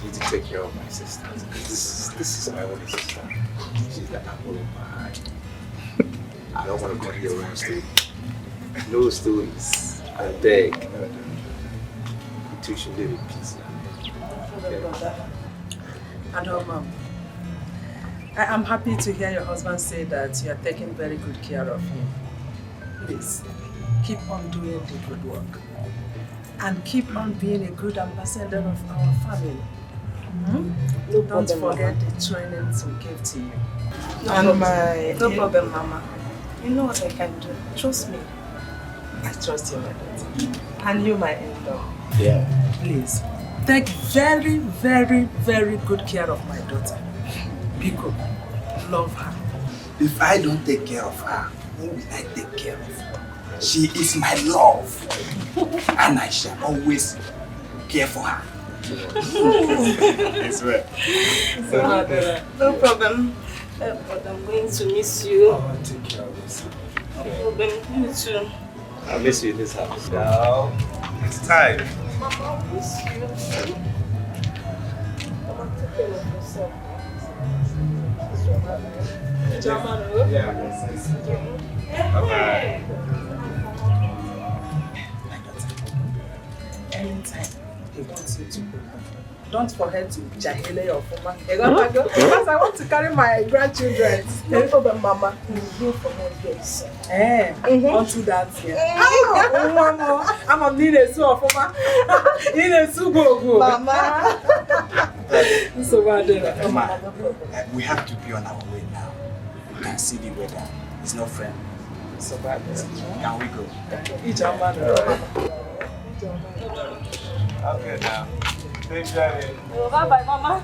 need to take care of my sister. This is my only sister. She's the apple of my eye. I don't want to cut your own story. No stories. I beg. You two should live in peace now. Okay. And Mom, I am happy to hear your husband say that you are taking very good care of him. Please, keep on doing the good work. And keep on being a good ambassador of our family. Mm-hmm. Don't forget the trainings we gave to you. No problem, Mama. You know what I can do. Trust me. I trust you, my daughter. And you, my in-law. Yeah. Please, take very, very, very good care of my daughter. Biko, love her. If I don't take care of her, who will I take care of? She is my love. And I shall always care for her. It's right. No problem. But I'm going to miss you. Oh, take care of yourself. No problem. You too. I'll miss you in this house. Now, it's time. Mama, I'll miss you. Mama, take care of yourself. Yeah. Bye-bye. Anytime he wants you to go. Don't forget to jahile your former. Because I want to carry my grandchildren. No problem, Mama. You will go for one very soon. Onto that, yeah. I'm a Nine Su of Mama. Nine Su go. Mama. So bad. Mama, we have to be on our way now. You can see the weather. It's not friendly. So bad. Can we go? Each man. Okay now. Stay journey. Bye-bye, Mama.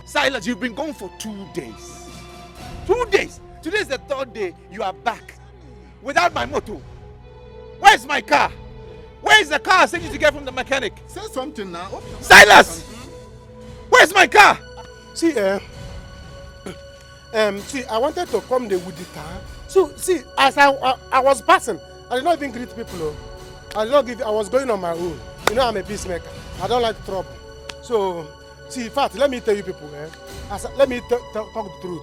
Silas, you've been gone for 2 days. 2 days. Today is the 3rd day. You are back without my motor. Where's my car? Where is the car I sent you to get from the mechanic? Say something now. Silas! Where's my car? See, see, I wanted to come there with the car. So, see, as I was passing, I did not even greet people. Oh. I did not give. I was going on my own. You know, I'm a peacemaker. I don't like trouble. So, see, in fact, let me tell you people. Let me talk the truth.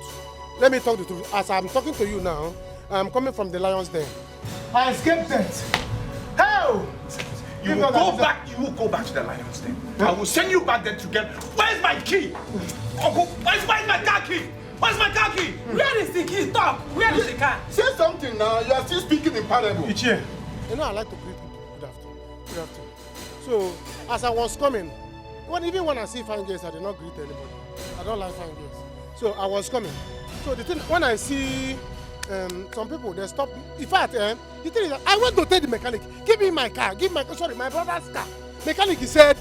Let me talk the truth. As I'm talking to you now, I'm coming from the lion's den. I escaped death. How? You will go back. You will go back to the lion's den. I will send you back there to get. Where's my key? Where's my car key? Where's my car key? Where is the key? Talk. Where is the car? Say something now. You are still speaking in parable. Ichie, you know I like to greet people. Good afternoon. Good afternoon. So, as I was coming, even when I see fine girls, I do not greet anybody. I don't like fine girls. So I was coming. So the thing, when I see some people, they stop. In fact, the thing is that I went to tell the mechanic, give me my car, my brother's car. Mechanic, he said,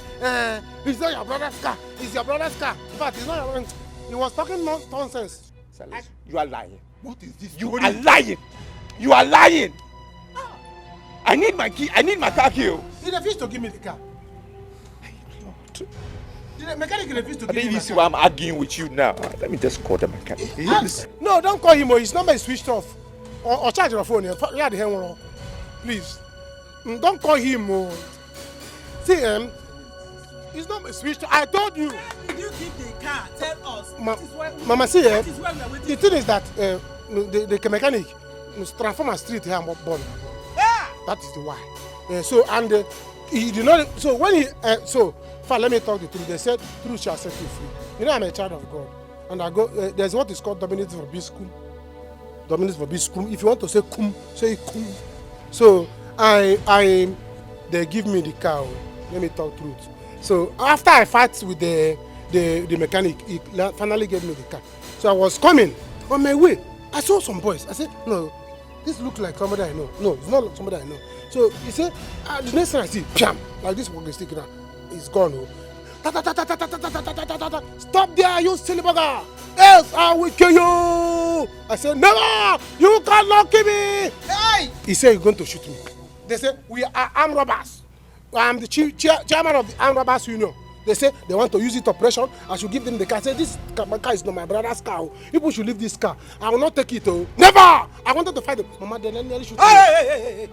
it's not your brother's car, it's your brother's car. In fact, it's not your brother's. He was talking nonsense. Silas, you are lying. What is this? You are lying. You are lying. I need my key. I need my car key. He refused to give me the car. The mechanic refused to give me the car. I think you see why I'm arguing with you now. Let me just call the mechanic. No, don't call him. His number is switched off. Or charge your phone. Yeah, the hell, please. Don't call him. See, his number is switched off. I told you. Where did you keep the car? Tell us. Mama, see, that is where we are waiting. the thing is that the mechanic transformer street here born. Yeah. That is the why. So and he did not. So when he let me talk the truth. They said truth shall set you free. You know I'm a child of God, and I go. There's what is called dominance for biscum. Dominance for biscum. If you want to say cum, say cum. So they give me the car. Let me talk truth. So after I fight with the mechanic, he finally gave me the car. So I was coming on my way. I saw some boys. I said, no, this looks like somebody I know. No, it's not like somebody I know. So he said, the next time I see, jam, like this walking stick now, it's gone. Stop there, you silly bugger! Else I will kill you! I said, never! You cannot kill me! Hey! He said, you're going to shoot me. They said, we are armed robbers. I'm the chairman of the armed robbers union. They say they want to use it operation. I should give them the car. I said, this car is not my brother's car. People should leave this car. I will not take it. Never! I wanted to fight them. Mama, they nearly shoot me. Hey!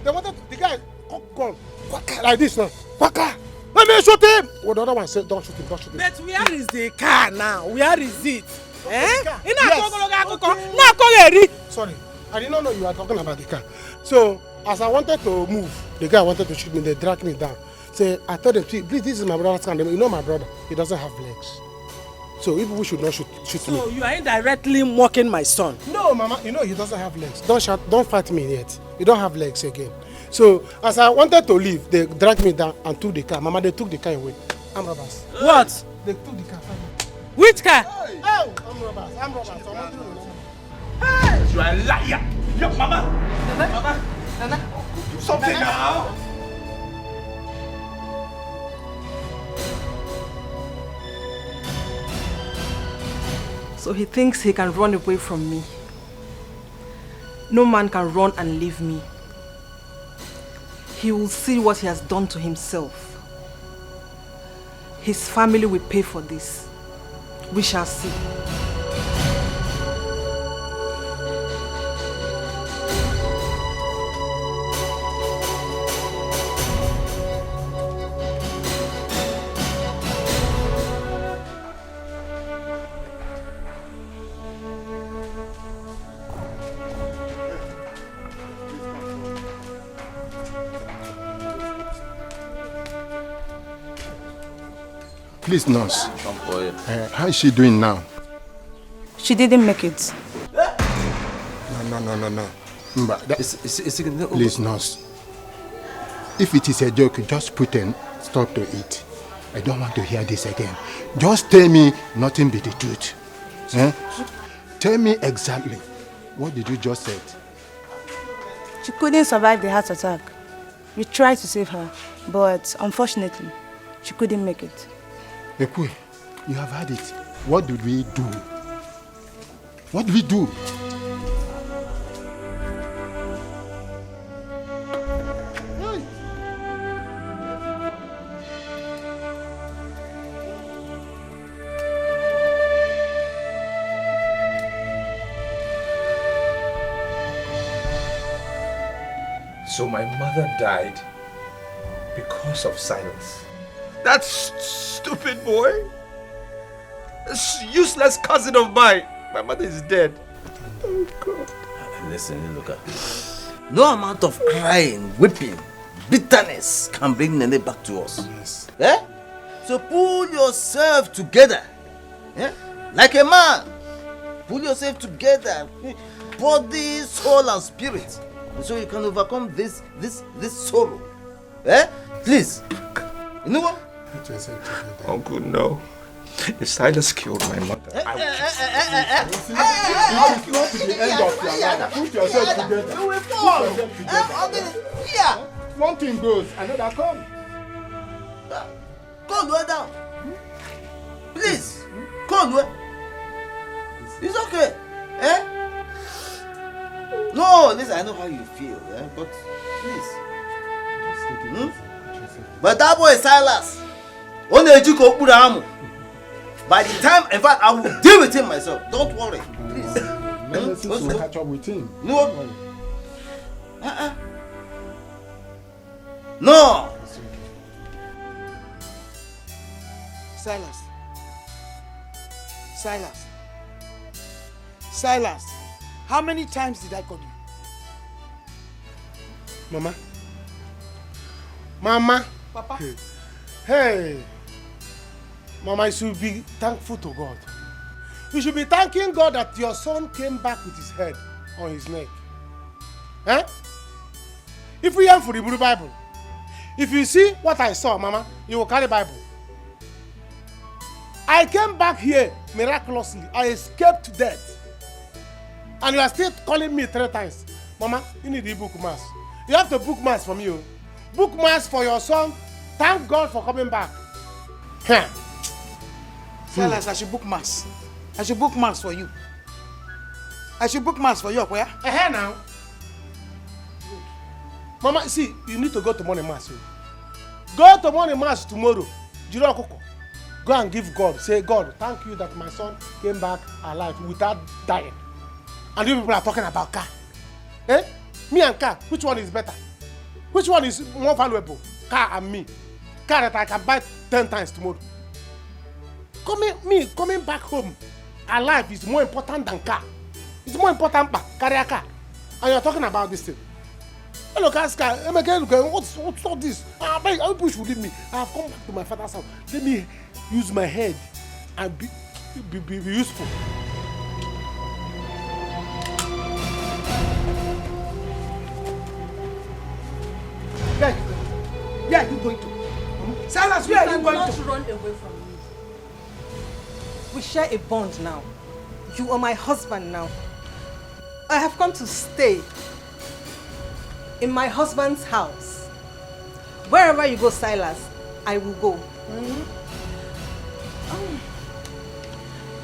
They wanted the guy gone like this now. Let me shoot him. Well, the other one said, don't shoot him. But where is the car now? Where is it? Sorry, I did not know you were talking about the car. So, as I wanted to move, the guy wanted to shoot me. They dragged me down. Say, I told them, please, this is my brother's car. You know my brother, he doesn't have legs. So people should not shoot me. So you are indirectly mocking my son. No, Mama, you know he doesn't have legs. Don't fight me yet. You don't have legs again. So as I wanted to leave, they dragged me down and took the car. Mama, they took the car away. I'm robbers. What? They took the car. Which car? Hey! Oh, I'm robbers. You are a liar. Yo, Mama. Nana. Do something now. So he thinks he can run away from me. No man can run and leave me. He will see what he has done to himself. His family will pay for this. We shall see. Please, nurse. How is she doing now? She didn't make it. No. Please, nurse. If it is a joke, just put a stop to it. I don't want to hear this again. Just tell me nothing but the truth. Tell me exactly. What did you just say? She couldn't survive the heart attack. We tried to save her, but unfortunately, She couldn't make it. Ekwe, you have had it. What did we do? What did we do? So my mother died because of silence. That stupid boy. This useless cousin of mine. My mother is dead. Oh God. Listen, look at no amount of crying, whipping, bitterness can bring Nene back to us. Yes. Eh? So pull yourself together. Eh? Like a man. Pull yourself together. Body, soul and spirit. So you can overcome this sorrow. Eh? Please. You know what? Uncle, no. If Silas killed my mother, I will It is not to the end of your life. Put yourself together. You will fall. Yeah. One thing goes, another comes. Call Lue down. Please. Call Lue. It's okay. Eh? No, listen, I know how you feel, but please. But that boy Silas, by the time, in fact, I will deal with him myself. Don't worry, please. Let's catch up with him. No. No. Silas. Silas. How many times did I call you? Mama. Papa. Hey. Mama, you should be thankful to God. You should be thanking God that your son came back with his head on his neck. Eh? If we have for the Blue Bible, if you see what I saw, Mama, you will carry Bible. I came back here miraculously. I escaped death. And you are still calling me 3 times. Mama, you need the book mass. You have to book mass for me. Book mass for your son. Thank God for coming back. Huh. Silas, I should book mass. I should book mass for you. I should book mass for you, where? Now. Mama, see, you need to go to morning mass. Go to morning mass tomorrow. Go and give God. Say, God, thank you that my son came back alive without dying. And you people are talking about car. Eh? Me and car, which one is better? Which one is more valuable? Car and me. Car that I can buy 10 times tomorrow. Coming back home alive is more important than car. It's more important than carry a car. And you're talking about this thing. Hello, car. What's all this? I wish you leave me. I have come back to my father's house. Let me use my head and be useful. Where are you going to? Silas, where are you going to? You cannot run away from me. We share a bond now. You are my husband now. I have come to stay in my husband's house. Wherever you go, Silas, I will go.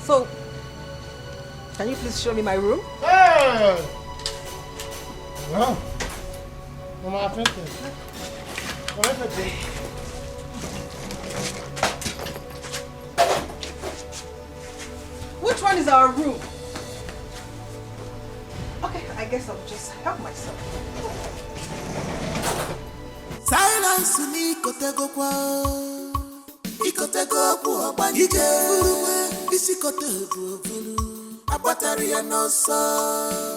So, can you please show me my room? Hey! Wow. Mama, I think Which one is our room? Okay, I guess I'll just help myself. Silence ni kotego kwa obanije isi kotego abatari ya noso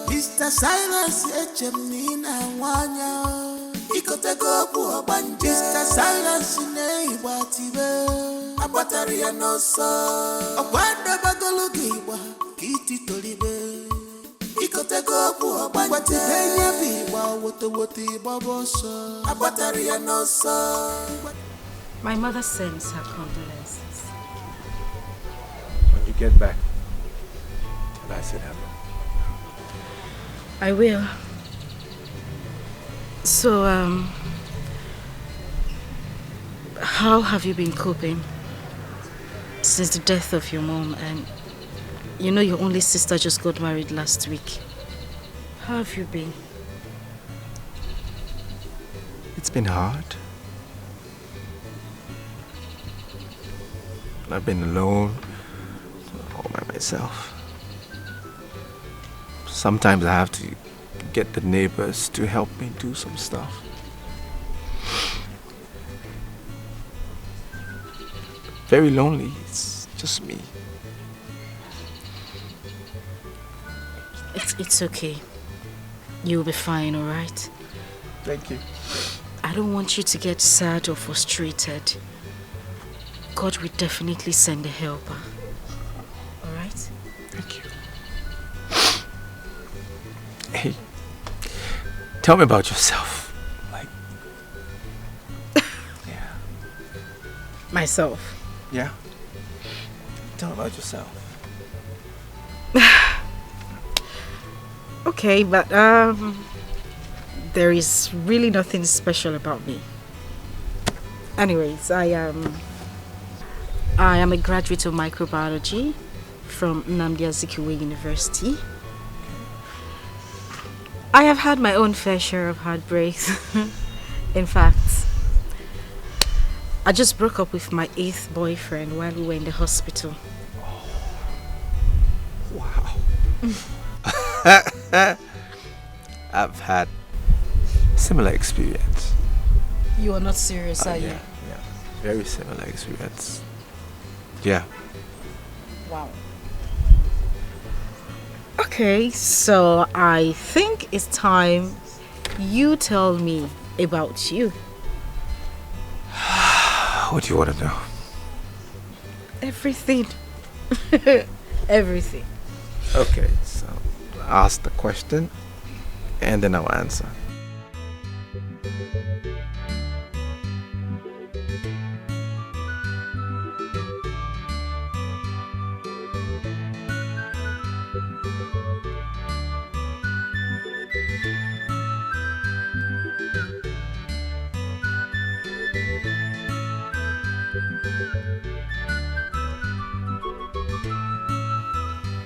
Mr. Silence echemni na wanya ikotego kwa obanije Mr. Silence ne ibatibe abatari ya noso okwanda bagologi igba kiti tolibe ikotego kwa obanije benya biwa woto iboboso abatari ya noso. My mother sends her condolences. When you get back, tell her I said hello. I will. So, How have you been coping since the death of your mom? And you know your only sister just got married last week. How have you been? It's been hard. I've been alone, all by myself. Sometimes I have to get the neighbors to help me do some stuff. Very lonely, it's just me. It's okay. You'll be fine, alright? Thank you. I don't want you to get sad or frustrated. God will definitely send a helper. Alright? Thank you. Hey, tell me about yourself. Like, yeah. Myself? Yeah. Tell me about yourself. Okay, but there is really nothing special about me. Anyways, I am a graduate of microbiology from Nnamdi Azikiwe University. I have had my own fair share of heartbreaks. In fact, I just broke up with my 8th boyfriend while we were in the hospital. Wow. I've had similar experience. You are not serious, are you? Yeah. Very similar experience. Yeah. Wow. Okay, so I think it's time you tell me about you. What do you want to know? Everything. Everything. Okay, so ask the question and then I'll answer.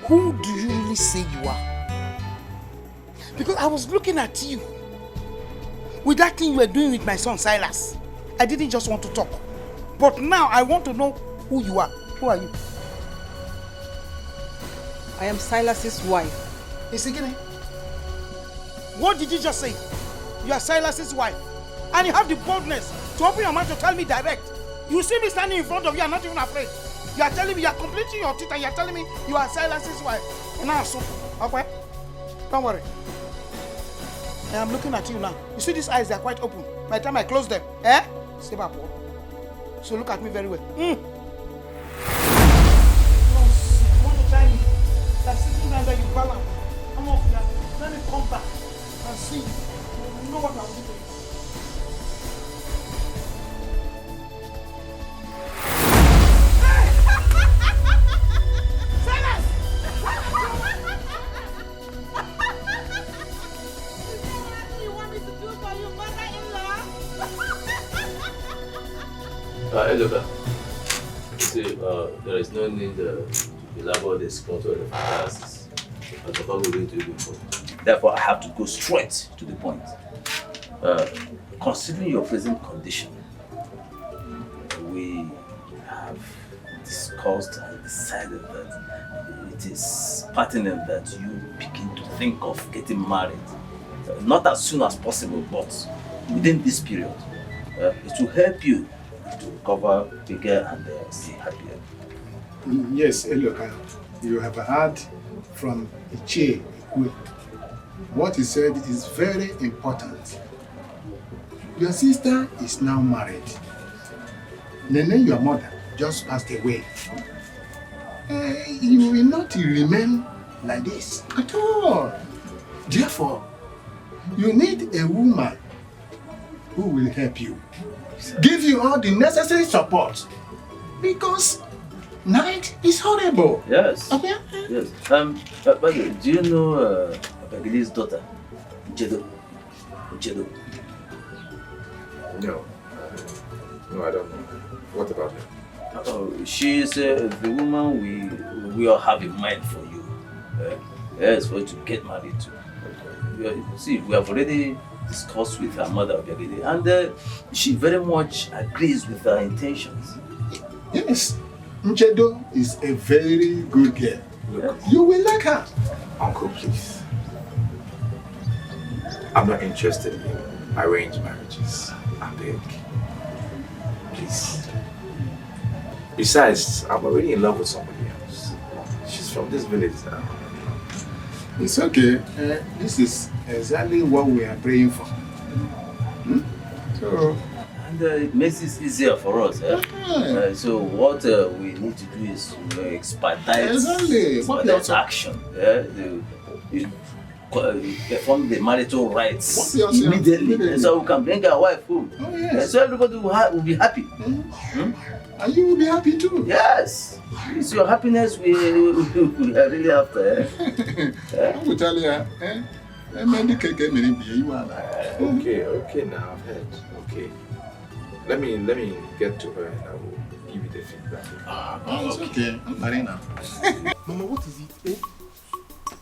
Who do you really say you are? Because I was looking at you with that thing you were doing with my son Silas. I didn't just want to talk. But now I want to know who you are. Who are you? I am Silas's wife. Isigine, what did you just say? You are Silas's wife. And you have the boldness to open your mouth to tell me direct. You see me standing in front of you and not even afraid. You are telling me, you are completing your teeth and you are telling me you are Silas's wife. And now, so, okay? Don't worry. I am looking at you now. You see these eyes, they are quite open. By the time I close them, stay back. So look at me very well. You want to try me? Like sitting down there, you balance. Come off now. Let me come back and see. You know what I'll do to you. Look, see, there is no need to elaborate this contour of analysis. But what we're going to do before. Therefore, I have to go straight to the point. Considering your present condition, we have discussed and decided that it is pertinent that you begin to think of getting married. Not as soon as possible, but within this period. It will help you to recover bigger and stay happier. Yes, Eloka, you have heard from Iche Ikwe. What he said is very important. Your sister is now married. Nene, your mother, just passed away. You will not remain like this at all. Therefore, you need a woman who will help you, give you all the necessary support, because night is horrible. Yes. Okay? Yes. By the way, do you know Bagili's daughter, Jedo? No. No, I don't know. What about her? She is the woman we all have in mind for you. Yes, for you to get married to. See, we have already discussed with her mother already, and she very much agrees with her intentions. Yes, Nchedo is a very good girl. Look, you will like her. Uncle, please. I'm not interested in arranged marriages. I beg. Please. Besides, I'm already in love with somebody else. She's from this village now. It's okay. This is exactly what we are praying for. So, and it makes it easier for us. So what we need to do is expedite action. Perform the marital rites immediately, so we can bring our wife home. Oh, yes. So everybody will be happy. And you will be happy too. Yes. It's your happiness we are really after. I will tell you. Okay, now I've heard. Okay. Let me get to her and I will give you the feedback. It's okay. I'm married now. Mama, what is it?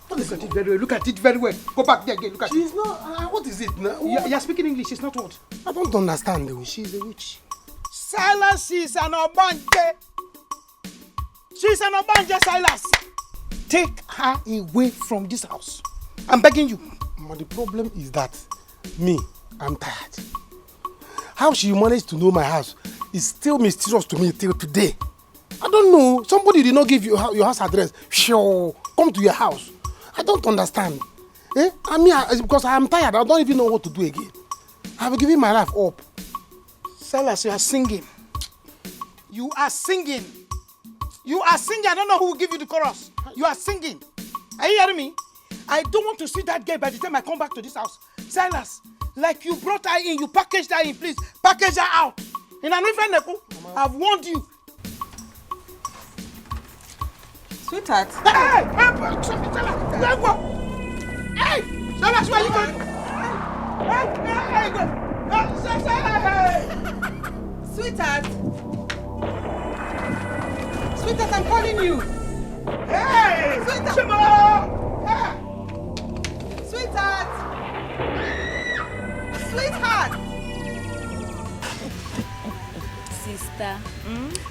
Look at it very well. Look at it very well. Go back there again. Look at it. She's not. What is it now? You're speaking English. She's not what? I don't understand the way. She's a witch. Silas is an obanje. She's an obanje, Silas. Take her away from this house. I'm begging you. But the problem is that I'm tired. How she managed to know my house is still mysterious to me till today. I don't know. Somebody did not give you your house address. Sure, come to your house. I don't understand. Because I am tired. I don't even know what to do again. I've given my life up. Silas, you are singing. You are singing. You are singing. I don't know who will give you the chorus. You are singing. Are you hearing me? I don't want to see that girl by the time I come back to this house. Silas, like you brought her in, you packaged her in, please. Package her out. In an event, I've warned you. Sweetheart. Hey! Silas, where are you going? Sweetheart. Sweetheart, I'm calling you. Hey! Sweetheart. Sweetheart. Sweetheart. Sister.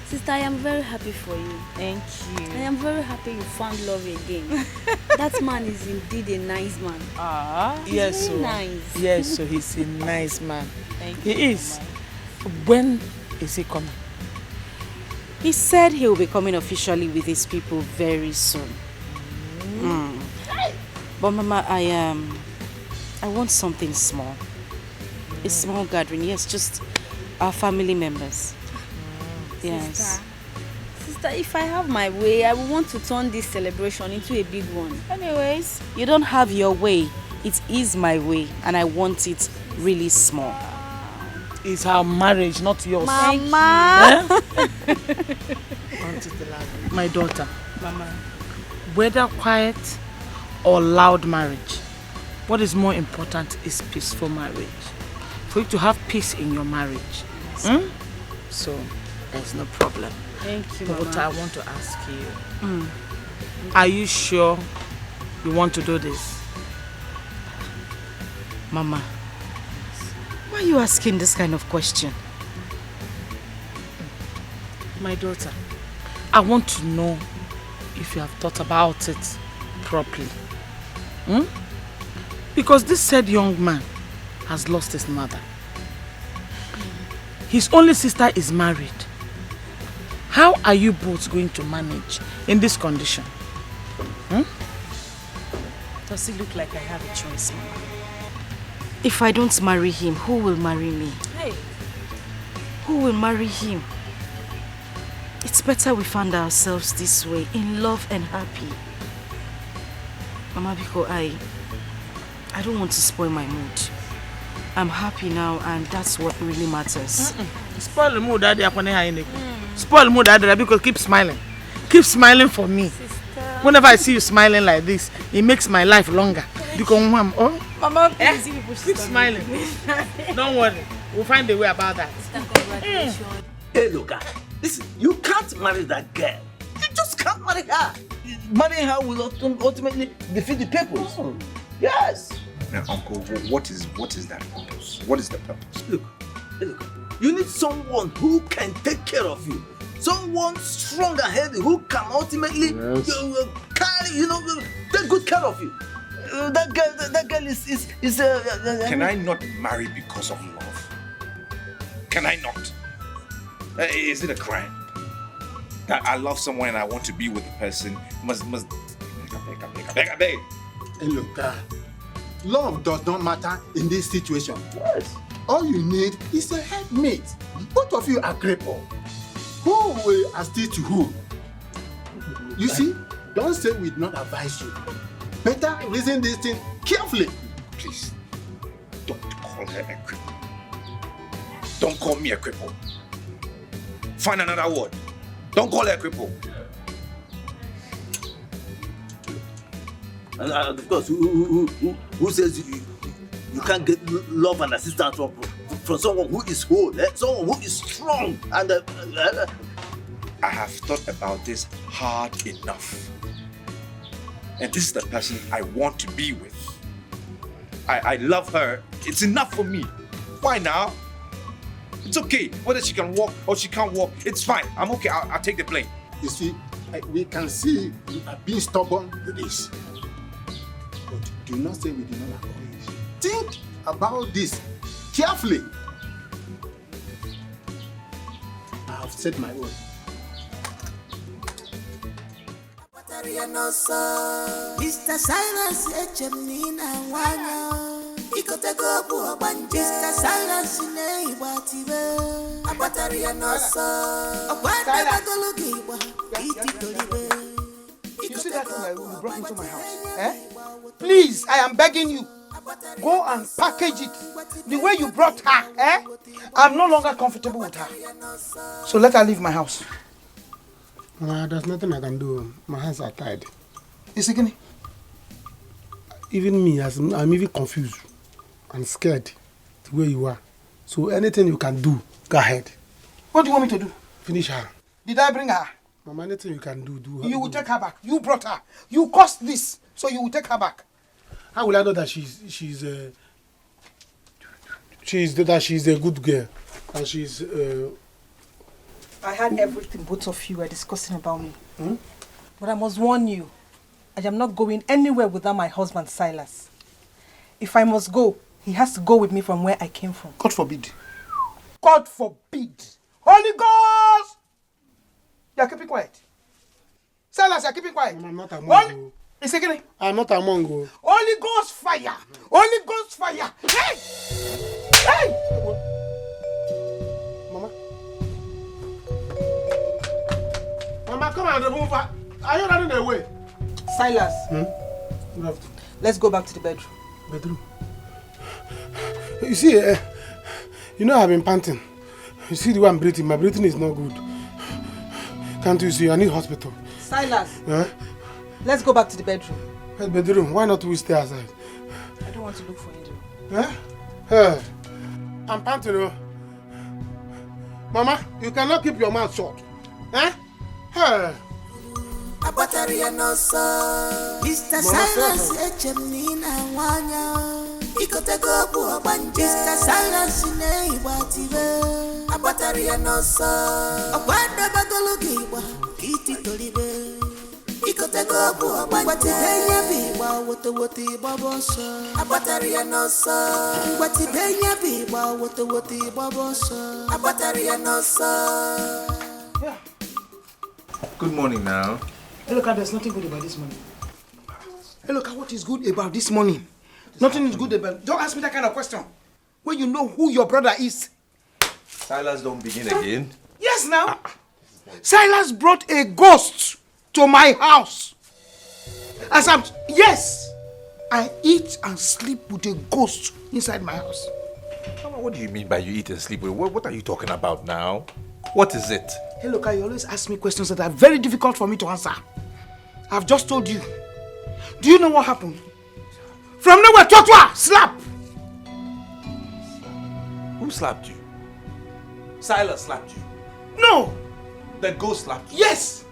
Sister, I am very happy for you. Thank you. I am very happy you found love again. That man is indeed a nice man. Yes, very nice. Yes, so he's a nice man. Thank you. He is. When is he coming? He said he will be coming officially with his people very soon. But Mama, I want something small. A small gathering, yes, just our family members. Yes. Sister, if I have my way, I will want to turn this celebration into a big one. Anyways, you don't have your way. It is my way, and I want it really small. It's our marriage, not yours. Mama! My daughter. Mama. Whether quiet or loud marriage, what is more important is peaceful marriage. For you to have peace in your marriage. So, there's no problem. Thank you, But Mama. I want to ask you, are you sure you want to do this? Mama, why are you asking this kind of question? My daughter, I want to know if you have thought about it properly. Because this said young man has lost his mother. His only sister is married. How are you both going to manage in this condition? Does it look like I have a choice, Mama? If I don't marry him, who will marry me? Hey. Who will marry him? It's better we find ourselves this way, in love and happy. Mama, because I don't want to spoil my mood. I'm happy now, and that's what really matters. Spoil the mood, Daddy. Spoil the mood, Daddy, because keep smiling. Keep smiling for me. Sister. Whenever I see you smiling like this, it makes my life longer. Because Mama, please, keep smiling. Don't worry. We'll find a way about that. Hey, look, listen, you can't marry that girl. You just can't marry her. Marrying her will ultimately defeat the purpose. Oh. Yes. Now, Uncle, what is that purpose? What is the purpose? Look, you need someone who can take care of you. Someone strong and healthy who can ultimately carry, take good care of you. That girl is Can I not marry because of love? Can I not? Is it a crime? That I love someone and I want to be with the person must I beg. Hey, look, love does not matter in this situation. Yes. All you need is a helpmate. Both of you are crippled. Who will assist to who? You see, don't say we did not advise you. Better reason this thing carefully. Please, don't call her a cripple. Don't call me a cripple. Find another word. Don't call her a cripple. And of course, who says you can't get love and assistance from someone who is whole, someone who is strong? And I have thought about this hard enough. And this is the person I want to be with. I love her. It's enough for me. Why now? It's okay. Whether she can walk or she can't walk, it's fine. I'm okay. I'll take the blame. You see, we can see you are being stubborn with this. But do not say we do not encourage. Think about this carefully. I have said my own. Mr. Silence, Echemina, Wanya. Mr. Silence, Neighbatibe. A battery and also. A You see that thing that you brought into my house? Please, I am begging you. Go and package it the way you brought her. I'm no longer comfortable with her. So let her leave my house. There's nothing I can do. My hands are tied. Is it gonna? Even me, I'm even confused and scared the way you are. So anything you can do, go ahead. What do you want me to do? Finish her. Did I bring her? Mama, anything you can do, do her. You will take her back. You brought her. You caused this, so you will take her back. How will I know that she's a good girl and she's I heard everything both of you were discussing about me. But I must warn you, I am not going anywhere without my husband Silas. If I must go, he has to go with me from where I came from. God forbid. God forbid. Holy Ghost! You're keeping quiet. Silas, you're keeping quiet. I'm not among you. I'm not among you. Holy Ghost fire! Holy Ghost fire! Hey! Hey! Mama, come and remove her. Are you running away? Silas, let's go back to the bedroom. Bedroom? You see, you know I've been panting. You see the way I'm breathing. My breathing is not good. Can't you see? I need hospital. Silas, let's go back to the bedroom. Bedroom? Why not we stay outside? I don't want to look for Angel. I'm panting. Mama, you cannot keep your mouth shut. A battery and also Mr. Silence, Echemina, Wanya. Mr. Silence, Neighbatibe. A battery and also a wonder bagologiba. Kitty Tolibe. What is the babosa? A battery and also what is the babosa? A battery and also. Good morning now. Hey, look, there's nothing good about this morning. Hey, look, what is good about this morning? Nothing is good about. Don't ask me that kind of question. When you know who your brother is. Silas, don't begin again. Yes, now. Silas brought a ghost to my house. Yes, I eat and sleep with a ghost inside my house. What do you mean by you eat and sleep with? What are you talking about now? What is it? Hey, look, you always ask me questions that are very difficult for me to answer. I've just told you. Do you know what happened? From nowhere, slap! Who slapped you? Silas slapped you? No! The ghost slapped you? Yes!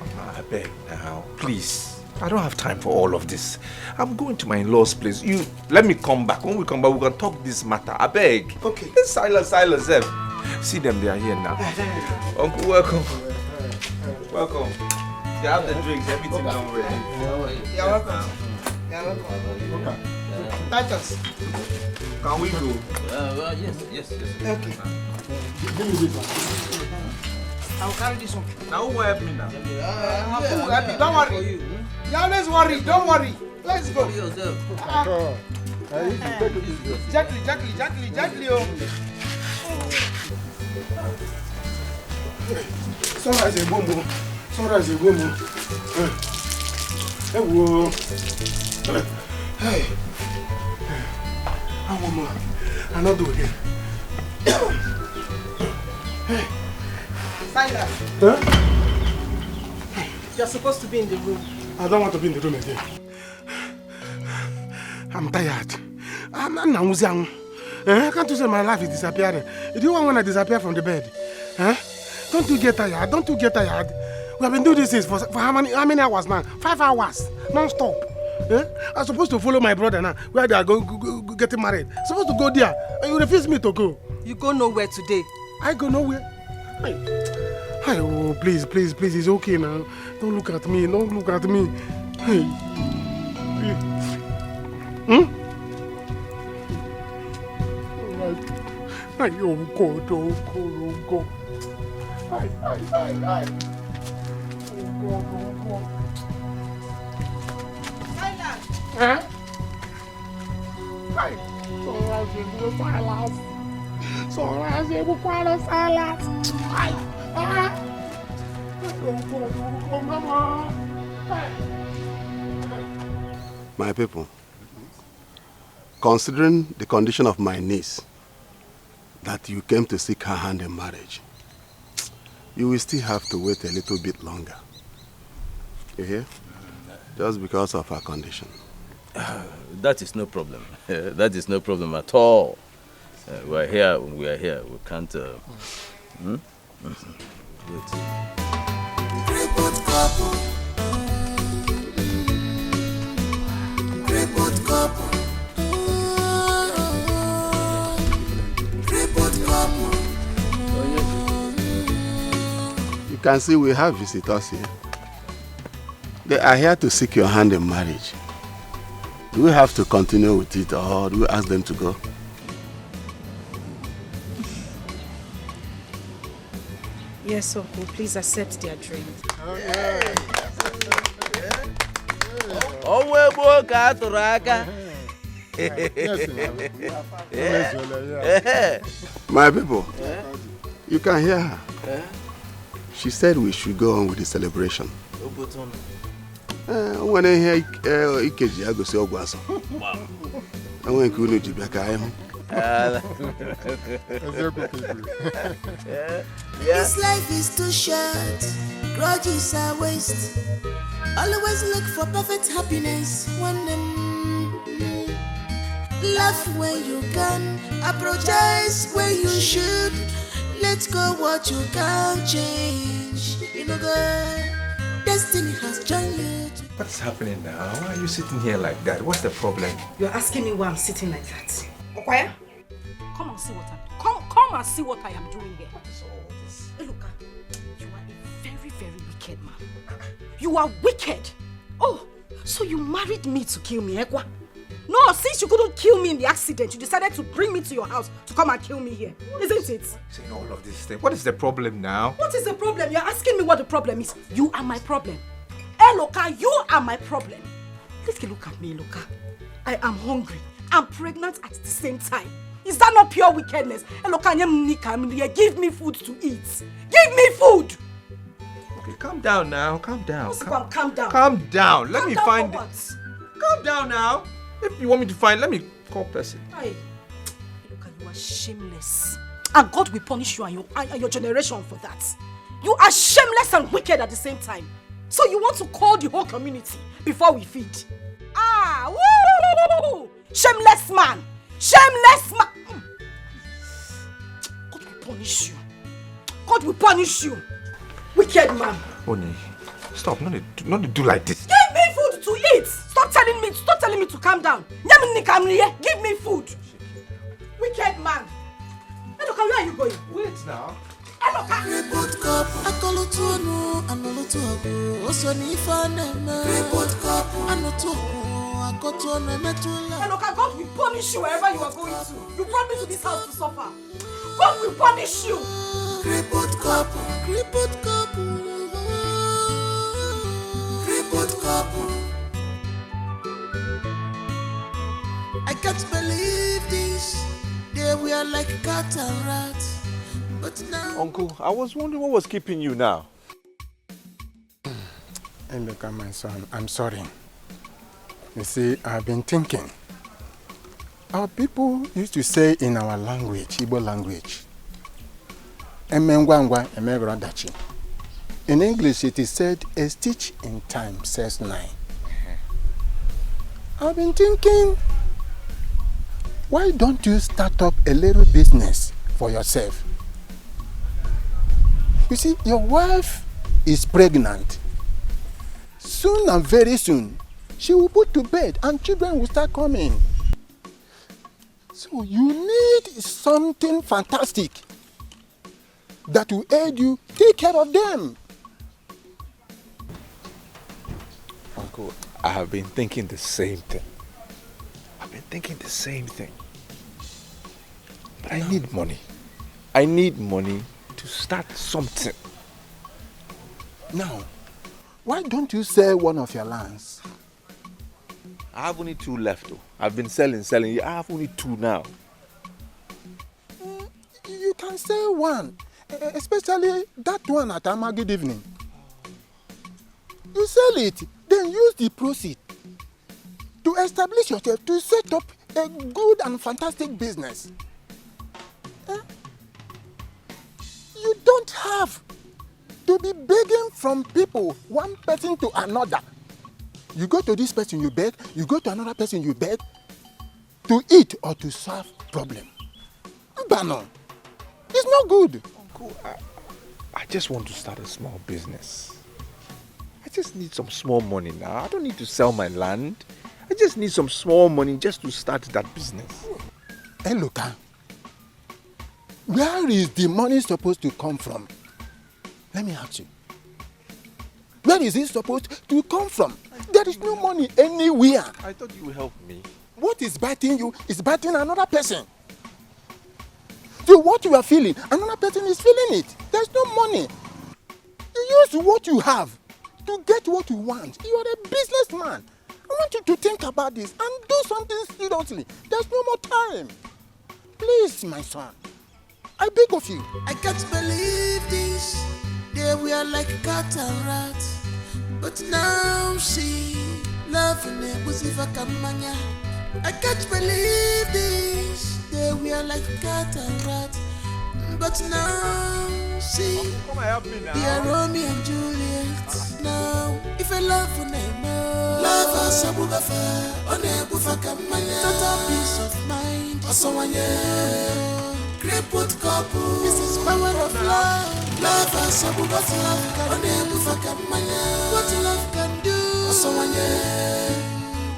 Mama, I beg now, please. I don't have time for all of this. I'm going to my in-laws' place. You let me come back. When we come back, we can talk this matter. I beg. Okay. Silas, see them, they are here now. Uncle, welcome. Welcome. They have the drinks, everything done ready. You're welcome. You're welcome. Titus. Can we go? Yes. Okay. Give me this one. I'll carry this one. Now who will help me now? Don't worry. You always worry. Don't worry. Let's go. Gently. Oh. Sunrise a boom. Hey, whoa. Hey. I want more. I'll not do it again. Hey. Silas. Huh? You're supposed to be in the room. I don't want to be in the room again. I'm tired. I'm not nauseous. Can't you say my life is disappearing? Do you want when I disappear from the bed? Huh? Don't you get tired? We have been doing this for how many hours now? 5 hours, non-stop. I'm supposed to follow my brother now, where they are getting married. I'm supposed to go there, and you refuse me to go. You go nowhere today. I go nowhere. Hey, oh, please, it's okay now. Don't look at me. Hey. Ay, oh God. Ay. Oh God. Huh? Ay, My people, considering the condition of my niece, that you came to seek her hand in marriage, you will still have to wait a little bit longer. You hear? Just because of her condition. That is no problem. That is no problem at all. We are here. We can't. Wait. Crippled couple. Crippled couple. Crippled couple. You can see we have visitors here. They are here to seek your hand in marriage. Do we have to continue with it, or do we ask them to go? Yes, Uncle, please accept their drink. My people, you can hear her. She said we should go on with the celebration. When I hear Ikeji, I go see Ogwaso. I want to be back. This life is too short, grudges are waste. Always look for perfect happiness. Laugh when you can, apologize when you should. Let go what you can't change. You know, God, destiny has joined you. What's happening now? Why are you sitting here like that? What's the problem? You're asking me why I'm sitting like that. Okwaya, come and see what I'm doing. Come and see what I am doing here. What is all this? Hey, look, you are a very, very wicked man. You are wicked. Oh, so you married me to kill me, Ekwa? No, since you couldn't kill me in the accident, you decided to bring me to your house to come and kill me here. Isn't it? Saying all of this thing. What is the problem now? What is the problem? You're asking me what the problem is. You are my problem. Hey, Loka, you are my problem. Please look at me, Loka. I am hungry. I'm pregnant at the same time. Is that not pure wickedness? Hey, Loka, give me food to eat. Give me food! Okay, calm down now. Calm down. Calm down. Calm down. Let me down find for it. what? Calm down now. If you want me to find, let me call person. Hey, Loka, you are shameless. And God will punish you and your generation for that. You are shameless and wicked at the same time. So you want to call the whole community before we feed? Ah, woo! Shameless man! Shameless man! punish you. God will punish you. Wicked man. Oni, stop. Not to do like this. Give me food to eat. Stop telling me to calm down. Give me food. Wicked man. Eloka, where are you going? Wait now. Eloka. Report cup, akolotuonu, anolotuago, osonifane. Report cup, anotuago, akotuonu metula. Eloka, God will punish you wherever you are going to. You brought me to this house to suffer. God will punish you. Report cup, report cup, report cup. I can't believe this. They were like cat and rat. But now... Uncle, I was wondering what was keeping you now. And look at my son, I'm sorry. You see, I've been thinking. Our people used to say in our language, Igbo language, Emengwangwa, Emegradachi. In English, it is said, a stitch in time says 9. I've been thinking, why don't you start up a little business for yourself? You see, your wife is pregnant. Soon and very soon, she will put to bed and children will start coming. So you need something fantastic that will aid you take care of them. Uncle, I have been thinking the same thing. But I need money. I need money to start something. Now, why don't you sell one of your lands? I have only 2 left though. I've been selling. I have only 2 now. You can sell one, especially that one at Amagid evening. You sell it, then use the proceeds to establish yourself, to set up a good and fantastic business. You don't have to be begging from people, one person to another. You go to this person, you beg. You go to another person, you beg. To eat or to solve problem. Bano, it's not good. Uncle, I just want to start a small business. I just need some small money now. I don't need to sell my land. I just need some small money just to start that business. Hey, look, where is the money supposed to come from? Let me ask you. Where is it supposed to come from? There is no money anywhere. I thought you would help me. What is biting you is biting another person. So what you are feeling, another person is feeling it. There's no money. You use what you have to get what you want. You are a businessman. I want you to think about this and do something seriously. There's no more time. Please, my son. I beg of you. I can't believe this. They were like cat and rat. But now see, love in it was if I can mania. I can't believe this. They were like cat and rat. But now see, come and help me now. They are Romeo and Juliet. Now, if I love for them, love us a bugafa, on a bufaka mania. Total peace of mind. Also one year. Crippled couple. This is power of love. Love us a bugafa, on a bufaka mania. What love can do. Also one year.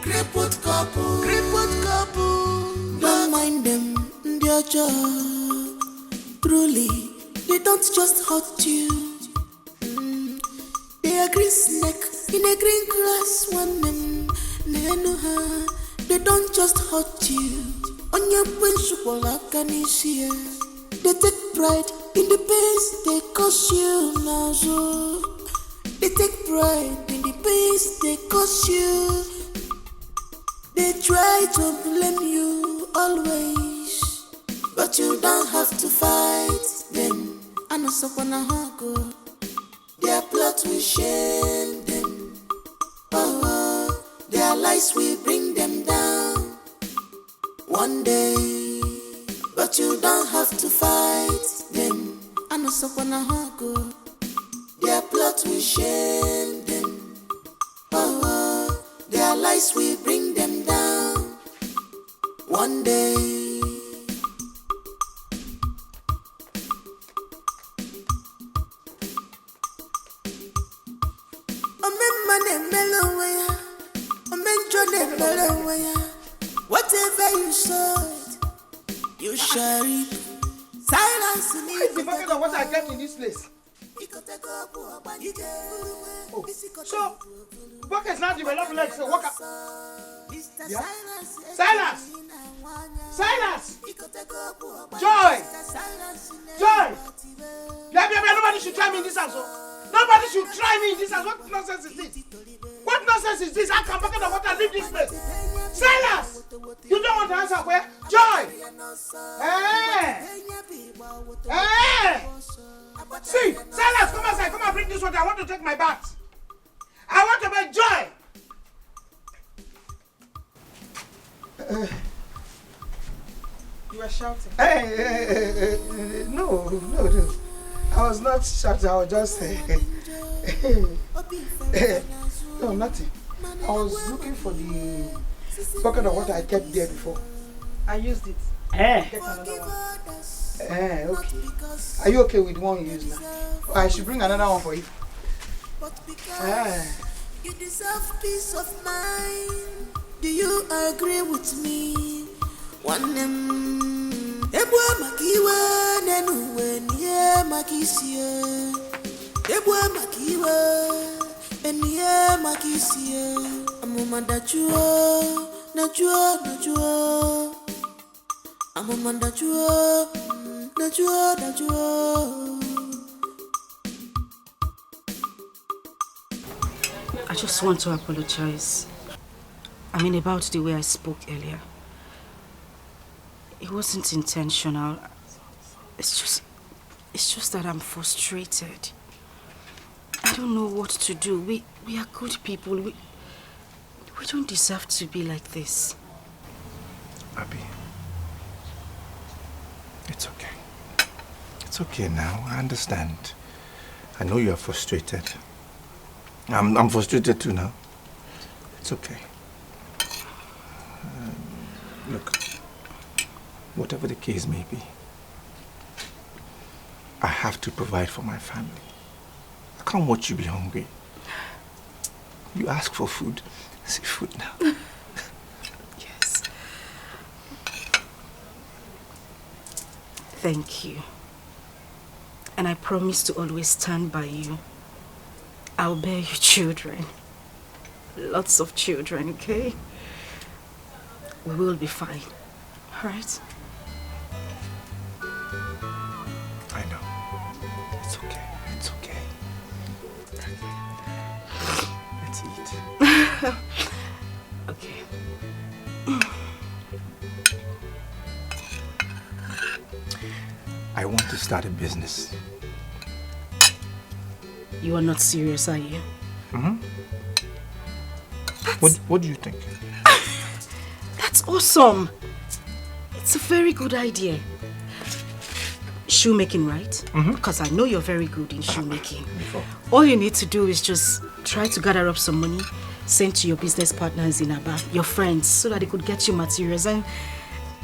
Crippled couple. Crippled couple. Don't mind them, their job. Truly, they don't just hurt you. They are green snake in a green grass. One them, they know her. They don't just hurt you. On your principle, like an issue. They take pride in the pains they cause you. Now, so they take pride in the pains they cause you. They try to blame you always, but you don't have to fight them. I know someone go. Their plot will shame them. Oh, their lies will bring them down one day, but you don't have to fight them. I know someone go. Their plot will shame them. Oh, their lies will bring them down one day. Whatever you sow, you shall reap. Silence in Why is the bucket of water I kept in this place? Oh, so buckets now develop legs to walk up. Yeah? Silas! Silas! Joy! Joy! Nobody should try me in this house. Nobody should try me in this house. What nonsense is this? What nonsense is this? I can bucket of water leave this place. Silas! You don't want to answer where? Joy! Hey! Hey! See, Silas, come outside. Come and bring this water. I want to take my bath. I want to make Joy. You were shouting. No. I was not shouting. I was just no, nothing. I was looking for the bucket of water I kept there before. I used it. Get another one. Okay. Are you okay with the one you use now? I should bring another one for you. You deserve peace of mind. Do you agree with me? One Ebwa makiwa nenuwe niye makisiye. Ebwa makiwa niye makisiye. Amuma najua. Amuma najua. I just want to apologize. I mean, about the way I spoke earlier. It wasn't intentional. It's just that I'm frustrated. I don't know what to do. We are good people. We don't deserve to be like this. Abby, it's okay. It's okay now. I understand. I know you are frustrated. I'm frustrated too now. It's okay. Look, whatever the case may be, I have to provide for my family. I can't watch you be hungry. You ask for food. I see food now. Yes. Thank you. And I promise to always stand by you. I'll bear you children. Lots of children, okay? We will be fine. All right? I know. It's okay. It's okay. Let's eat. Okay. I want to start a business. You are not serious, are you? Mm-hmm. What do you think? That's awesome. It's a very good idea. Shoemaking, right? Mm-hmm. Because I know you're very good in shoemaking. All you need to do is just try to gather up some money, send to your business partners in Aba, your friends, so that they could get you materials. And,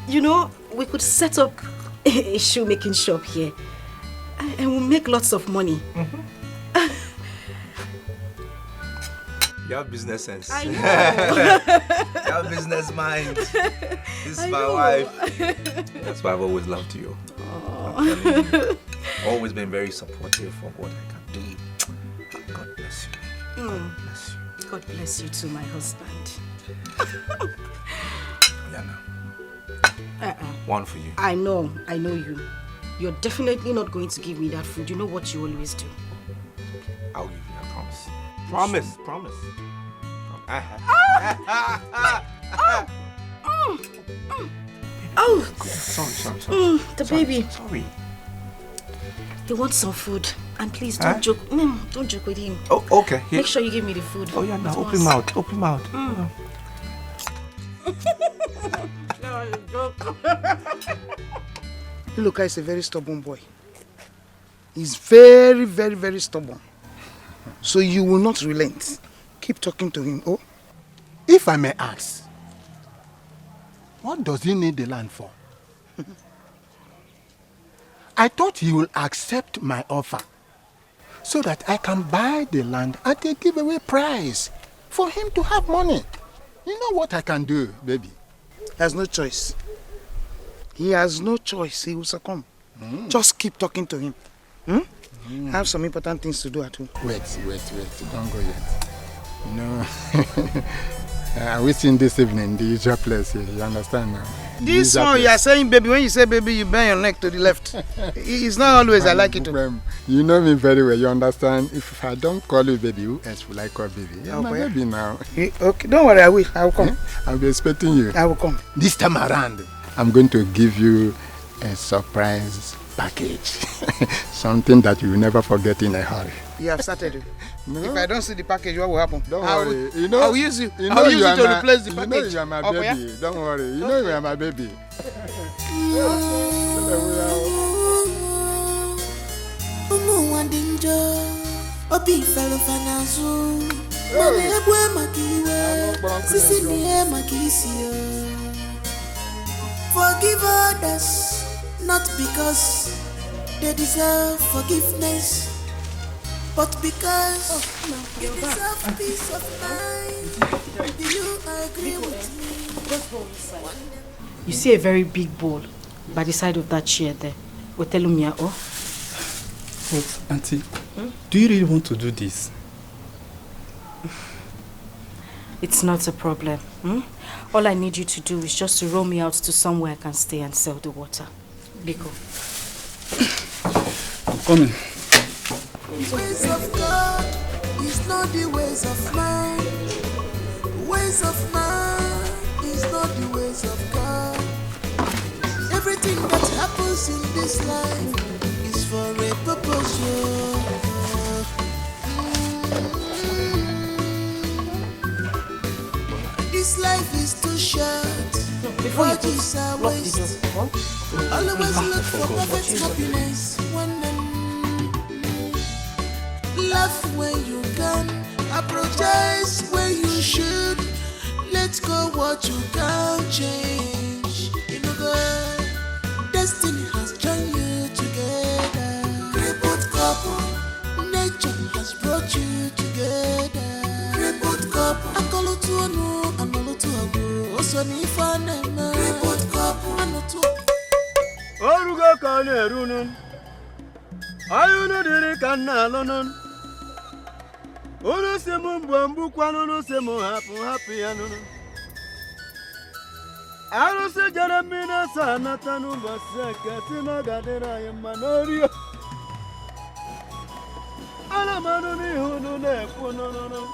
you know, we could set up a shoemaking shop here. And we'll make lots of money. Mm-hmm. You have business sense. I know. You have business mind. This is my wife. That's why I've always loved you. You. Always been very supportive of what I can do. God bless you. God bless you. God bless you too, my husband. Yeah, no. One for you. I know you. You're definitely not going to give me that food. You know what you always do. I'll give you, I promise. Promise. Oh! Sorry. The baby. Sorry. He wants some food. And please don't joke. Don't joke with him. Oh, okay. Here. Make sure you give me the food. Oh, yeah, now open mouth. Open mouth. Luca is a very stubborn boy. He's very, very, very stubborn. So you will not relent. Keep talking to him, oh? If I may ask, what does he need the land for? I thought he will accept my offer so that I can buy the land at a giveaway price for him to have money. You know what I can do, baby? He has no choice. He has no choice. He will succumb. Just keep talking to him. I have some important things to do at home. Wait. Don't go yet. You know, we seen this evening the usual place here. You understand now? This one you are saying baby, when you say baby, you bend your neck to the left. It's not always I like it. You know me very well, you understand? If I don't call you baby, who else will I call baby? You're my baby now. Okay, don't worry, I will come. I'll be expecting you. I will come. This time around, I'm going to give you a surprise package. Something that you will never forget in a hurry. You have started. No. If I don't see the package, what will happen? Don't worry. I will use you. I will use you to replace the package. You know you are my baby. Don't worry. You know you are my baby. Forgive others, not because they deserve forgiveness, but because you deserve peace of mind. Do you agree with me? You see a very big bowl by the side of that chair there. But Auntie, do you really want to do this? It's not a problem. All I need you to do is just to row me out to somewhere I can stay and sell the water. Biko. I'm coming. Ways of God is not the ways of man. Ways of man is not the ways of God. Everything that happens in this life is for a purpose. This life is too short. Before you Bodies are waste. Always look for perfect happiness. Laugh when you can, apologize when you should. Let go what you can't change. You know, God, destiny has joined you together. Crippled couple, nature has brought you together. Crippled couple, akolo to anu, anolo to agu. Also ni fanema. Crippled couple, ano to. Oruga kane runun, ayunu diri kana lonun. Unu semu mbambu kwanu unu semu happy anunu. Aru se jaramina sana tanu baseke tina gadera yemanorio. Ala manu ni hunu ne kunono.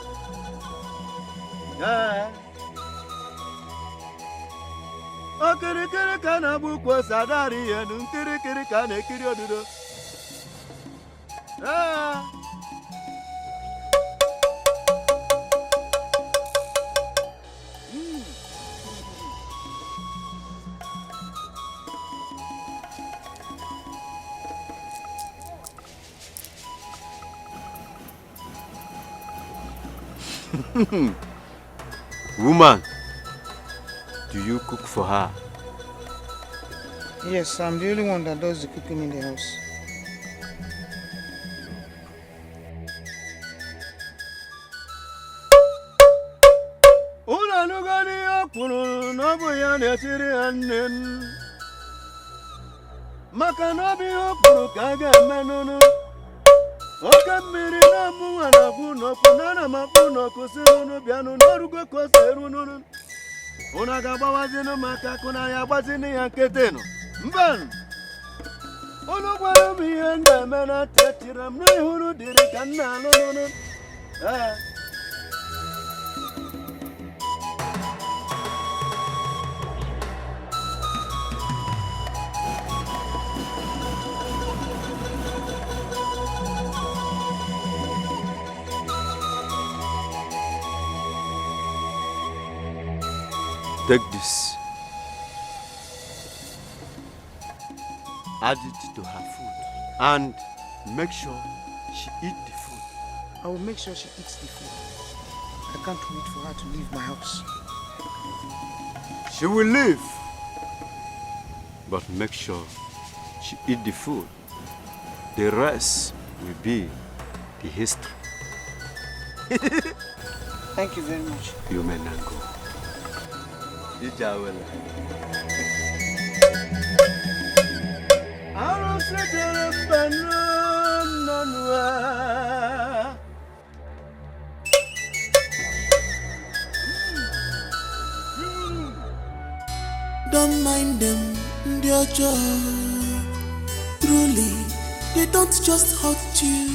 Okirikiri kana bukwa sadari yenu kirikiri kana kiri odudo. Woman, do you cook for her? Yes, I'm the only one that does the cooking in the house. Una nugani akunu nobu ya netiri annen. Maka nobi okuru kaga menunu. Oka mmiri na mụnwa na kwuno kwunana makwuno kusinunu bianu norugo koserununu. Una gabawazinu maka kuna ya gbazini ya nketenu. Mban! Unu gwara m ihe ndeme na tetiri m n'ihuru dịrị ka nna alụnunu. Take this. Add it to her food and make sure she eats the food. I will make sure she eats the food. I can't wait for her to leave my house. She will leave, but make sure she eats the food. The rest will be the history. Thank you very much. You may now go. Don't mind them, dear joy. Truly, they don't just hurt you.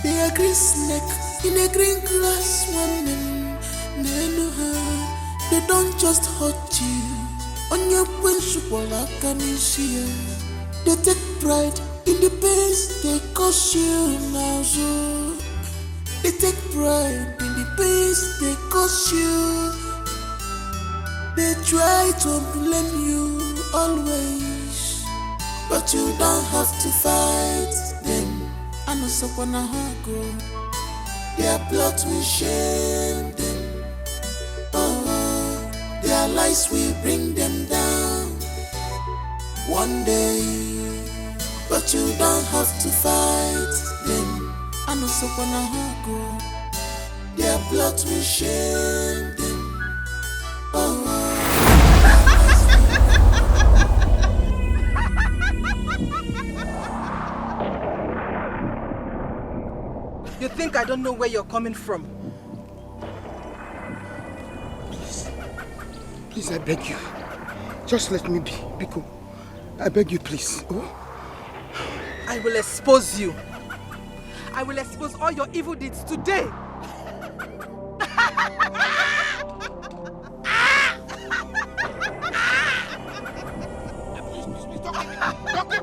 They are green snake in a green grass woman. They know her. They don't just hurt you. On your principle, I can see. They take pride in the pains they cause you now. So they take pride in the pains they cause you. They try to blame you always, but you don't have to fight them. I know someone go. Their plot will shame them. Oh, their lies will bring them down one day, but you don't have to fight them. I know someone go. Their plot will shame them. Oh. You think I don't know where you're coming from? Please, I beg you. Just let me be, Biko. I beg you, please. Oh? I will expose you. I will expose all your evil deeds today.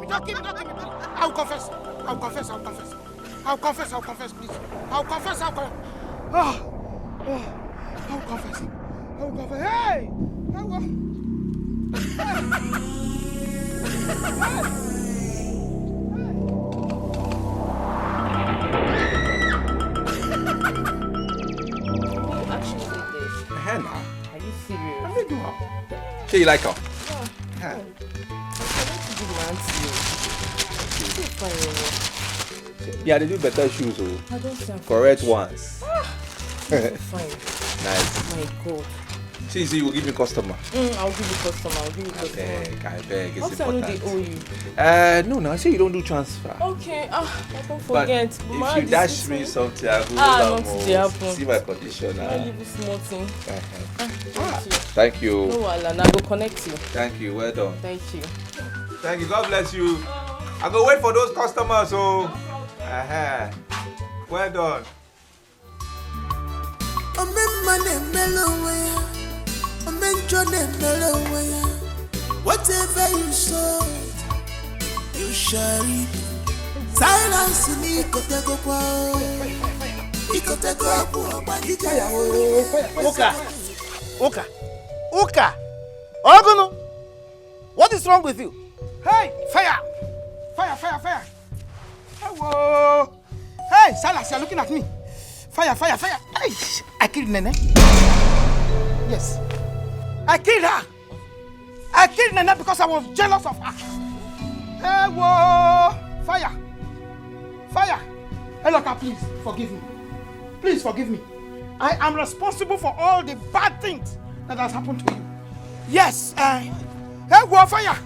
Don't give me. I'll confess, please. I'll confess. I'll confess. Hey! Actually did this. Hannah. Are you serious? Let me do her. Okay, you like her? Yeah. I'm to give my auntie. So fine. Yeah, they do better shoes, I oh. don't think Correct ones. fine. Nice. My God. See, you will give me customer. I'll give you customer. I beg. It's also, important. I know they owe you. No, I say you don't do transfer. Okay, I don't forget. But if you dash me something, I will not today happen. see my condition. I'll give you small thing. Thank you. No, Alan, I go connect you. Thank you. Well done. Thank you. Thank you. God bless you. I go wait for those customers. So, well done. Whatever you sow, you shall reap. Silence in Uka! Ogono! What is wrong with you? Hey! Fire! Hello! Hey, Silas, you're looking at me. Fire! Hey, I killed Nene. Yes. I killed her. I killed Nene because I was jealous of her. Hey, whoa! Fire! Hey, look, please forgive me. Please forgive me. I am responsible for all the bad things that has happened to you. Yes. Hey, whoa, fire!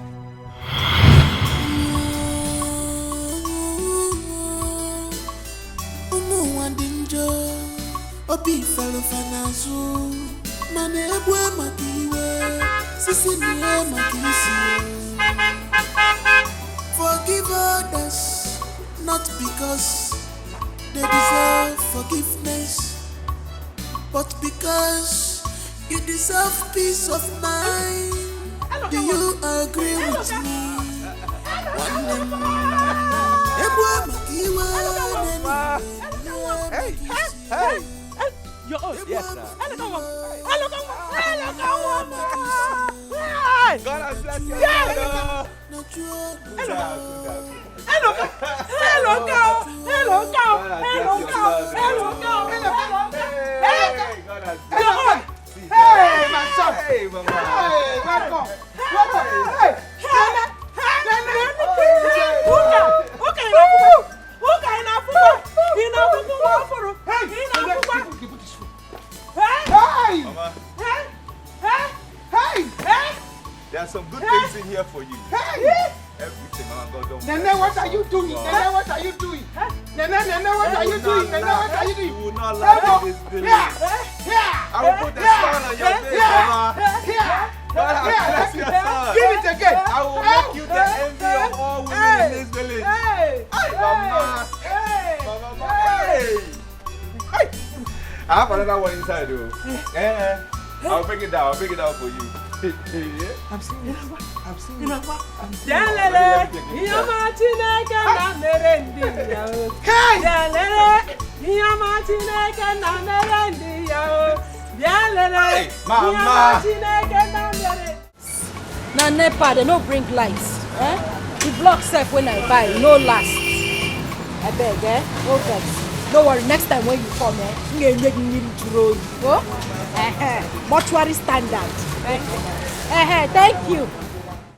Obi fero fanazu mane ebwe makiwe sisi niye makisi. Forgive others not because they deserve forgiveness, but because you deserve peace of mind. Do you agree with me? Hey! You're old. Yes, sir. Hello. God has blessed you. Hey, my son. Hey, mama. Hey, welcome. Hey. some good things in here for you. Hey! Everything, Mama God, don't Nene, what are you doing? Nene, what are you doing? Nene, what are you doing? Nene, what are you doing? You will not laugh in this village. I will put a smile on your face, Mama. God has blessed your son. Give it again. I will make you the envy of all women in this village. Mama. Mama. Hey. I have another one inside, though. I'll bring it down. I'll bring it down for you. I'm serious. I'm serious. Jalele, Yamatine na merendi yao. Jalele, Yamatine na merendi yao. Jalele, Yamatine na merendi. Now NEPA, they no bring lights. The block self when I buy, no last. I beg, no vex. Don't worry, next time when you come, you make me to roll you. Mortuary standard. Thank you.